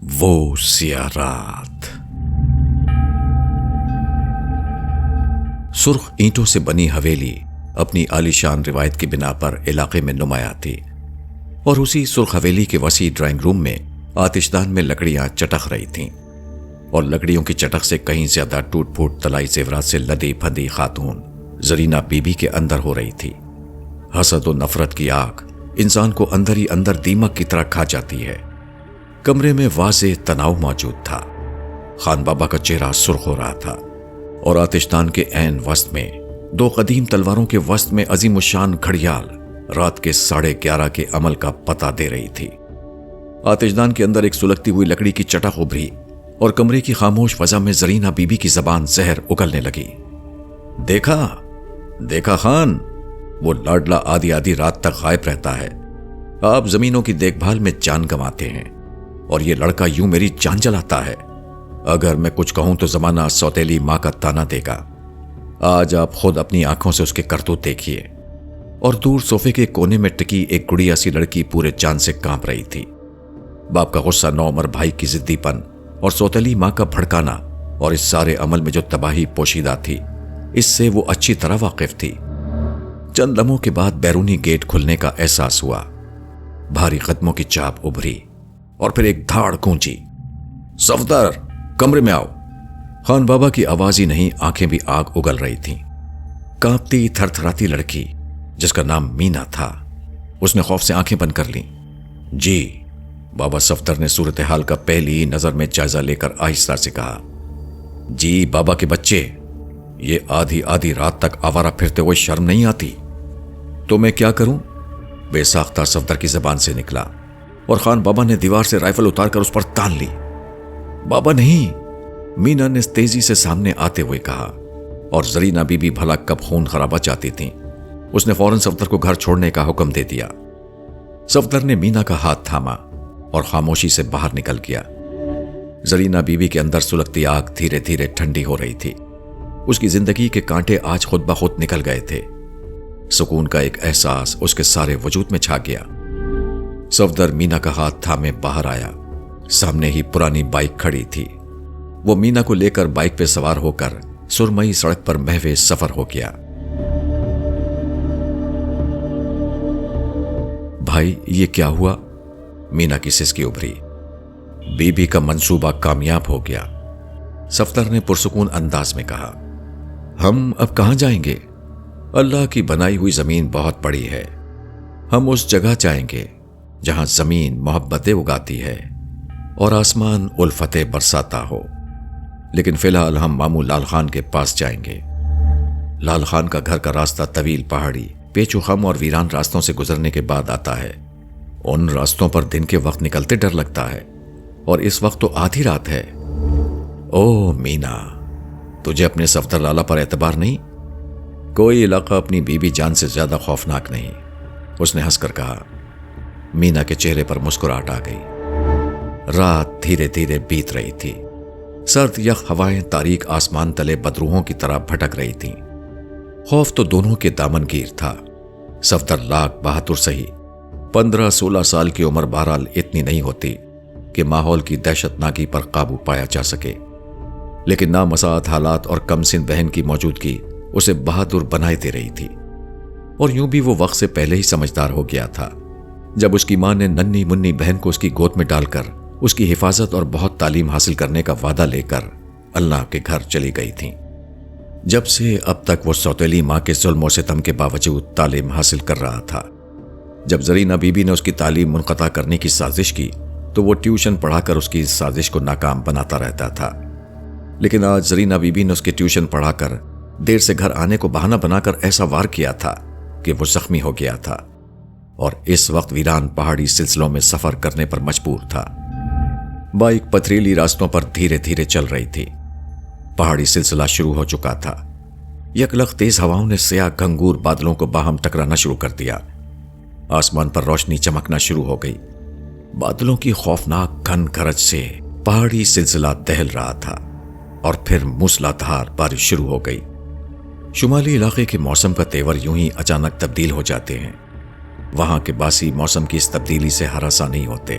وہ سیاہ رات۔ سرخ اینٹوں سے بنی حویلی اپنی عالیشان روایت کی بنا پر علاقے میں نمایاں تھی، اور اسی سرخ حویلی کے وسیع ڈرائنگ روم میں آتش دان میں لکڑیاں چٹخ رہی تھیں، اور لکڑیوں کی چٹخ سے کہیں زیادہ ٹوٹ پھوٹ طلائی زیورات سے لدی پھدی خاتون زرینہ بی بی کے اندر ہو رہی تھی۔ حسد و نفرت کی آگ انسان کو اندر ہی اندر دیمک کی طرح کھا جاتی ہے۔ کمرے میں واضح تناؤ موجود تھا۔ خان بابا کا چہرہ سرخ ہو رہا تھا، اور آتش دان کے عین وسط میں دو قدیم تلواروں کے وسط میں عظیم الشان گھڑیال رات کے 11:30 کے عمل کا پتہ دے رہی تھی۔ آتش دان کے اندر ایک سلگتی ہوئی لکڑی کی چٹخ ابھری، اور کمرے کی خاموش فضا میں زرینہ بی بی کی زبان زہر اگلنے لگی۔ دیکھا خان، وہ لاڈلا آدھی آدھی رات تک غائب رہتا ہے۔ آپ زمینوں کی دیکھ بھال میں جان گنواتے ہیں، اور یہ لڑکا یوں میری جان جلاتا ہے۔ اگر میں کچھ کہوں تو زمانہ سوتیلی ماں کا تانا دے گا۔ آج آپ خود اپنی آنکھوں سے اس کے کرتوت دیکھیے۔ اور دور صوفے کے کونے میں ٹکی ایک گڑیا سی لڑکی پورے جان سے کانپ رہی تھی۔ باپ کا غصہ، نوعمر بھائی کی ضدی پن، اور سوتیلی ماں کا بھڑکانا، اور اس سارے عمل میں جو تباہی پوشیدہ تھی، اس سے وہ اچھی طرح واقف تھی۔ چند لمحوں کے بعد بیرونی گیٹ کھلنے کا احساس ہوا۔ بھاری قدموں کی چاپ ابھری، اور پھر ایک دھاڑ گونجی۔ صفدر، کمرے میں آؤ۔ خان بابا کی آواز ہی نہیں، آنکھیں بھی آگ اگل رہی تھیں۔ کانپتی تھر تھراتی لڑکی جس کا نام مینا تھا، اس نے خوف سے آنکھیں بند کر لیں۔ جی، بابا صفدر نے صورتحال کا پہلی نظر میں جائزہ لے کر آہستہ سے کہا۔ جی بابا کے بچے، یہ آدھی آدھی رات تک آوارہ پھرتے ہوئے شرم نہیں آتی؟ تو میں کیا کروں؟ بے ساختہ صفدر کی زبان سے نکلا، اور خان بابا نے دیوار سے رائفل اتار کر اس پر تان لی۔ بابا نہیں، مینا نے تیزی سے سامنے آتے ہوئے کہا، اور زرینہ بی بی بھلا کب خون خرابہ چاہتی تھیں۔ اس نے فوراً صفدر کو گھر چھوڑنے کا حکم دے دیا۔ صفدر نے مینا کا ہاتھ تھاما اور خاموشی سے باہر نکل گیا۔ زرینہ بی بی کے اندر سلگتی آگ دھیرے دھیرے ٹھنڈی ہو رہی تھی۔ اس کی زندگی کے کانٹے آج خود بخود نکل گئے تھے۔ سکون کا ایک احساس اس کے سارے وجود میں چھا گیا۔ صفدر مینا کا ہاتھ تھامے باہر آیا۔ سامنے ہی پرانی بائک کھڑی تھی۔ وہ مینا کو لے کر بائک پہ سوار ہو کر سرمئی سڑک پر محو سفر ہو گیا۔ بھائی، یہ کیا ہوا؟ مینا کی سسکی ابھری۔ بی بی کا منصوبہ کامیاب ہو گیا، صفدر نے پرسکون انداز میں کہا۔ ہم اب کہاں جائیں گے؟ اللہ کی بنائی ہوئی زمین بہت بڑی ہے۔ ہم اس جگہ جائیں گے جہاں زمین محبتیں اگاتی ہے اور آسمان الفتیں برساتا ہو۔ لیکن فی الحال ہم ماموں لال خان کے پاس جائیں گے۔ لال خان کا گھر کا راستہ طویل پہاڑی، پیچ و خم اور ویران راستوں سے گزرنے کے بعد آتا ہے۔ ان راستوں پر دن کے وقت نکلتے ڈر لگتا ہے، اور اس وقت تو آدھی رات ہے۔ او مینا، تجھے اپنے صفدر لالا پر اعتبار نہیں؟ کوئی علاقہ اپنی بیوی جان سے زیادہ خوفناک نہیں، اس نے ہنس کر کہا۔ مینا کے چہرے پر مسکراہٹ آ گئی۔ رات دھیرے دھیرے بیت رہی تھی۔ سرد یخ ہوائیں تاریک آسمان تلے بدروحوں کی طرح بھٹک رہی تھیں۔ خوف تو دونوں کے دامن گیر تھا۔ صفدر لاکھ بہادر سہی، 15-16 سال کی عمر بہرحال اتنی نہیں ہوتی کہ ماحول کی دہشت ناکی پر قابو پایا جا سکے، لیکن نامساعد حالات اور کم سن بہن کی موجودگی اسے بہادر بنائے دے رہی تھی۔ اور یوں بھی وہ وقت سے پہلے ہی سمجھدار ہو گیا تھا، جب اس کی ماں نے ننھی منی بہن کو اس کی گود میں ڈال کر اس کی حفاظت اور بہت تعلیم حاصل کرنے کا وعدہ لے کر اللہ کے گھر چلی گئی تھیں۔ جب سے اب تک وہ سوتیلی ماں کے ظلم و ستم کے باوجود تعلیم حاصل کر رہا تھا۔ جب زرینہ بی بی نے اس کی تعلیم منقطع کرنے کی سازش کی تو وہ ٹیوشن پڑھا کر اس کی اس سازش کو ناکام بناتا رہتا تھا۔ لیکن آج زرینہ بی بی نے اس کے ٹیوشن پڑھا کر دیر سے گھر آنے کو بہانہ بنا کر ایسا وار کیا تھا کہ وہ زخمی ہو گیا تھا، اور اس وقت ویران پہاڑی سلسلوں میں سفر کرنے پر مجبور تھا۔ بائک پتھریلی راستوں پر دھیرے دھیرے چل رہی تھی۔ پہاڑی سلسلہ شروع ہو چکا تھا۔ یکلخت تیز ہواؤں نے سیاہ گھنگور بادلوں کو باہم ٹکرانا شروع کر دیا۔ آسمان پر روشنی چمکنا شروع ہو گئی۔ بادلوں کی خوفناک گھن گرج سے پہاڑی سلسلہ دہل رہا تھا، اور پھر موسلادھار بارش شروع ہو گئی۔ شمالی علاقے کے موسم کا تیور یوں ہی اچانک تبدیل ہو جاتے ہیں۔ وہاں کے باسی موسم کی اس تبدیلی سے ہراساں نہیں ہوتے۔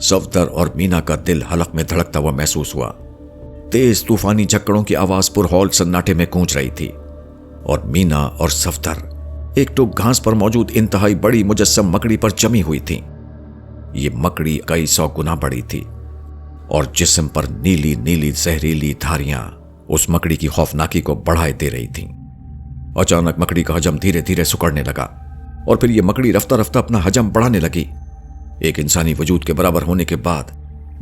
صفدر اور مینا کا دل حلق میں دھڑکتا ہوا محسوس ہوا۔ تیز طوفانی جھکڑوں کی آواز پرہول سناٹے میں گونج رہی تھی اور مینا اور صفدر ایک ٹوک گھاس پر موجود انتہائی بڑی مجسم مکڑی پر جمی ہوئی تھی۔ یہ مکڑی کئی 100 گنا بڑی تھی اور جسم پر نیلی نیلی زہریلی دھاریاں اس مکڑی کی خوفناکی کو بڑھائے دے رہی تھیں۔ اچانک مکڑی کا حجم دھیرے دھیرے سکڑنے لگا اور پھر یہ مکڑی رفتہ رفتہ اپنا حجم بڑھانے لگی۔ ایک انسانی وجود کے برابر ہونے کے بعد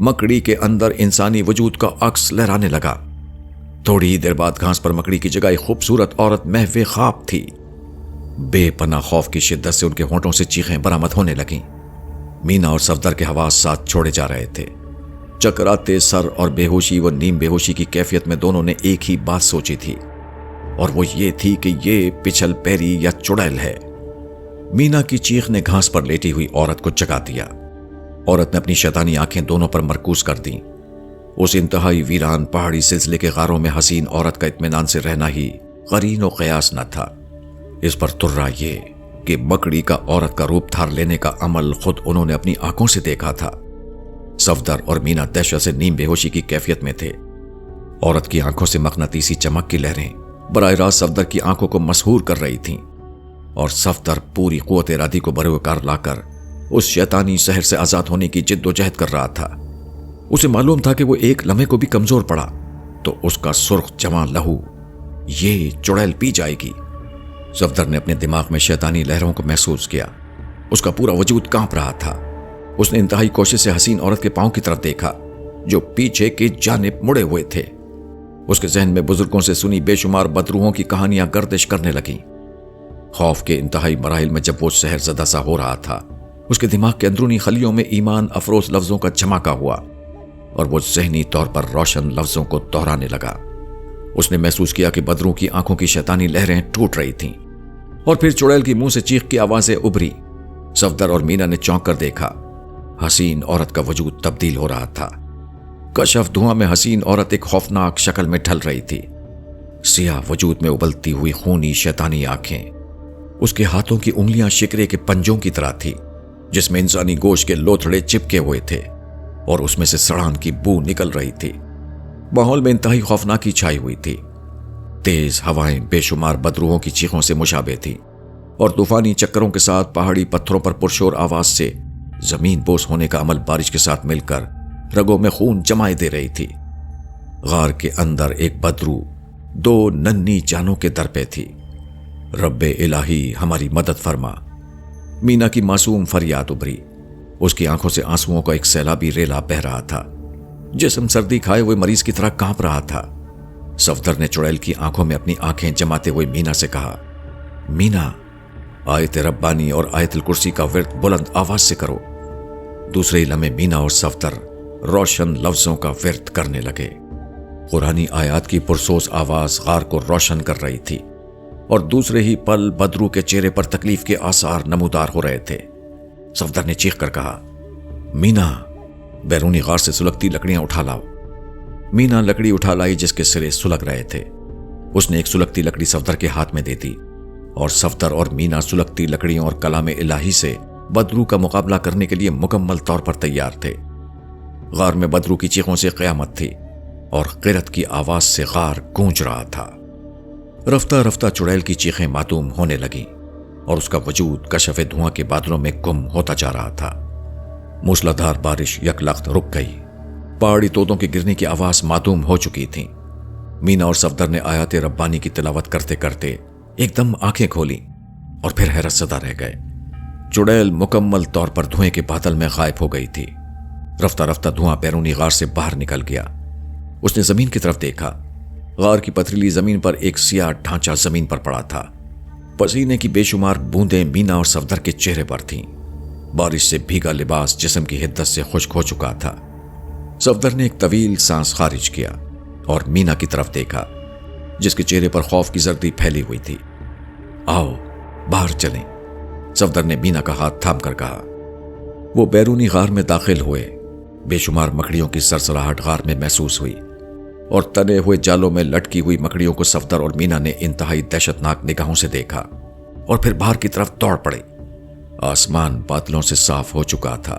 مکڑی کے اندر انسانی وجود کا عکس لہرانے لگا۔ تھوڑی ہی دیر بعد گھاس پر مکڑی کی جگہ ایک خوبصورت عورت محو خواب تھی۔ بے پناہ خوف کی شدت سے ان کے ہونٹوں سے چیخیں برآمد ہونے لگیں۔ مینا اور صفدر کے حواس ساتھ چھوڑے جا رہے تھے۔ چکراتے سر اور بے ہوشی و نیم بے ہوشی کی کیفیت میں دونوں نے ایک ہی بات سوچی تھی، اور وہ یہ تھی کہ یہ پچھل پیری یا چڑیل ہے۔ مینا کی چیخ نے گھاس پر لیٹی ہوئی عورت کو جگا دیا۔ عورت نے اپنی شیطانی آنکھیں دونوں پر مرکوز کر دیں۔ اس انتہائی ویران پہاڑی سلسلے کے غاروں میں حسین عورت کا اطمینان سے رہنا ہی قرین و قیاس نہ تھا۔ اس پر ترا یہ کہ مکڑی کا عورت کا روپ دھار لینے کا عمل خود انہوں نے اپنی آنکھوں سے دیکھا تھا۔ صفدر اور مینا دہشت سے نیم بے ہوشی کی کیفیت میں تھے۔ عورت کی آنکھوں سے مغناطیسی چمک کی لہریں براہ راست صفدر کی آنکھوں کو مسحور کر رہی تھیں، اور صفدر پوری قوت ارادی کو بروکار لا کر اس شیطانی سحر سے آزاد ہونے کی جد و جہد کر رہا تھا۔ اسے معلوم تھا کہ وہ ایک لمحے کو بھی کمزور پڑا تو اس کا سرخ جواں لہو یہ چڑیل پی جائے گی۔ صفدر نے اپنے دماغ میں شیطانی لہروں کو محسوس کیا۔ اس کا پورا وجود کانپ رہا تھا۔ اس نے انتہائی کوشش سے حسین عورت کے پاؤں کی طرف دیکھا جو پیچھے کی جانب مڑے ہوئے تھے۔ اس کے ذہن میں بزرگوں سے سنی بے شمار بدروحوں کی کہانیاں گردش کرنے لگیں۔ خوف کے انتہائی مراحل میں جب وہ شہر زدہ سا ہو رہا تھا، اس کے دماغ کے اندرونی خلیوں میں ایمان افروز لفظوں کا جھماکا ہوا اور وہ ذہنی طور پر روشن لفظوں کو دہرانے لگا۔ اس نے محسوس کیا کہ بدروں کی آنکھوں کی شیطانی لہریں ٹوٹ رہی تھیں، اور پھر چڑیل کی منہ سے چیخ کی آوازیں ابھری۔ صفدر اور مینا نے چونک کر دیکھا۔ حسین عورت کا وجود تبدیل ہو رہا تھا۔ کشف دھواں میں حسین عورت ایک خوفناک شکل میں ڈھل رہی تھی۔ سیاہ وجود میں ابلتی ہوئی خونی شیطانی آنکھیں، اس کے ہاتھوں کی انگلیاں شکرے کے پنجوں کی طرح تھی جس میں انسانی گوشت کے لوتھڑے چپکے ہوئے تھے، اور اس میں سے سڑان کی بو نکل رہی تھی۔ ماحول میں انتہائی خوفناکی چھائی ہوئی تھی۔ تیز ہوائیں بے شمار بدروحوں کی چیخوں سے مشابہ تھی، اور طوفانی چکروں کے ساتھ پہاڑی پتھروں پر پرشور آواز سے زمین بوس ہونے کا عمل بارش کے ساتھ مل کر رگوں میں خون جمائے دے رہی تھی۔ غار کے اندر ایک بدرو 2 ننھی جانوں کے در پہ تھی۔ رب الہی ہماری مدد فرما۔ مینا کی معصوم فریاد ابھری۔ اس کی آنکھوں سے آنسوؤں کا ایک سیلابی ریلا بہہ رہا تھا۔ جسم سردی کھائے ہوئے مریض کی طرح کانپ رہا تھا۔ صفدر نے چڑیل کی آنکھوں میں اپنی آنکھیں جماتے ہوئے مینا سے کہا، مینا، آیت ربانی اور آیت الکرسی کا ورد بلند آواز سے کرو۔ دوسرے ہی لمحے مینا اور صفدر روشن لفظوں کا ورد کرنے لگے۔ قرآنی آیات کی پرسوز آواز غار کو روشن کر رہی تھی، اور دوسرے ہی پل بدرو کے چہرے پر تکلیف کے آثار نمودار ہو رہے تھے۔ صفدر نے چیخ کر کہا، مینا، بیرونی غار سے سلگتی لکڑیاں اٹھا لاؤ۔ مینا لکڑی اٹھا لائی جس کے سرے سلگ رہے تھے۔ اس نے ایک سلگتی لکڑی صفدر کے ہاتھ میں دے دی، اور صفدر اور مینا سلگتی لکڑیوں اور کلام الہی سے بدرو کا مقابلہ کرنے کے لیے مکمل طور پر تیار تھے۔ غار میں بدرو کی چیخوں سے قیامت تھی، اور قرت کی آواز سے غار گونج رہا تھا۔ رفتہ رفتہ چڑیل کی چیخیں معدوم ہونے لگیں، اور اس کا وجود کشف دھواں کے بادلوں میں گم ہوتا جا رہا تھا۔ موسلادھار بارش یک لخت رک گئی۔ پہاڑی تودوں کے گرنے کی آواز معدوم ہو چکی تھی۔ مینا اور صفدر نے آیات ربانی کی تلاوت کرتے کرتے ایک دم آنکھیں کھولیں، اور پھر حیرت زدہ رہ گئے۔ چڑیل مکمل طور پر دھوئیں کے بادل میں غائب ہو گئی تھی۔ رفتہ رفتہ دھواں بیرونی غار سے باہر نکل گیا۔ اس نے زمین کی طرف دیکھا۔ غار کی پتھریلی زمین پر ایک سیاہ ڈھانچہ زمین پر پڑا تھا۔ پسینے کی بے شمار بوندیں مینا اور صفدر کے چہرے پر تھیں۔ بارش سے بھیگا لباس جسم کی حدت سے خشک ہو چکا تھا۔ صفدر نے ایک طویل سانس خارج کیا اور مینا کی طرف دیکھا جس کے چہرے پر خوف کی زردی پھیلی ہوئی تھی۔ آؤ باہر چلیں، صفدر نے مینا کا ہاتھ تھام کر کہا۔ وہ بیرونی غار میں داخل ہوئے۔ بے شمار مکڑیوں کی سرسراہٹ غار میں محسوس ہوئی، اور تنے ہوئے جالوں میں لٹکی ہوئی مکڑیوں کو صفدر اور مینا نے انتہائی دہشتناک نگاہوں سے دیکھا، اور پھر باہر کی طرف دوڑ پڑے۔ آسمان بادلوں سے صاف ہو چکا تھا۔